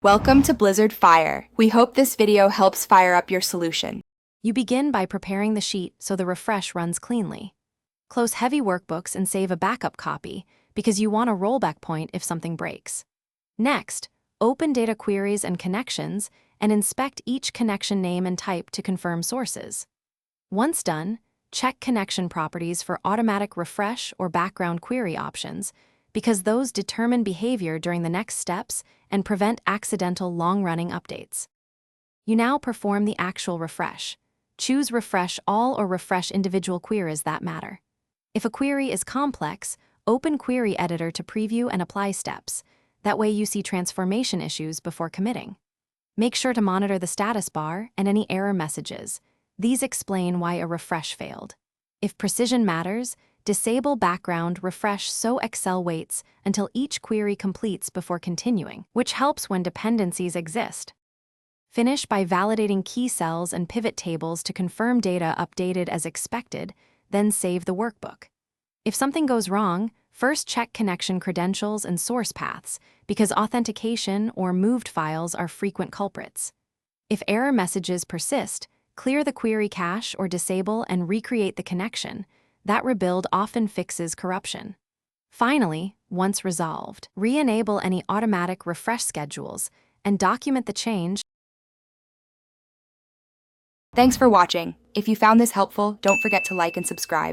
Welcome to Blizzard Fire. We hope this video helps fire up your solution. You begin by preparing the sheet so the refresh runs cleanly. Close heavy workbooks and save a backup copy because you want a rollback point if something breaks. Next, open data queries and connections and inspect each connection name and type to confirm sources. Once done, check connection properties for automatic refresh or background query options because those determine behavior during the next steps and prevent accidental long-running updates. You now perform the actual refresh. Choose Refresh All or refresh individual queries that matter. If a query is complex, open Query Editor to preview and apply steps. That way you see transformation issues before committing. Make sure to monitor the status bar and any error messages. These explain why a refresh failed. If precision matters, disable background refresh so Excel waits until each query completes before continuing, which helps when dependencies exist. Finish by validating key cells and pivot tables to confirm data updated as expected, then save the workbook. If something goes wrong, first check connection credentials and source paths because authentication or moved files are frequent culprits. If error messages persist, clear the query cache or disable and recreate the connection. That rebuild often fixes corruption. Finally, once resolved, re-enable any automatic refresh schedules and document the change. Thanks for watching. If you found this helpful, don't forget to like and subscribe.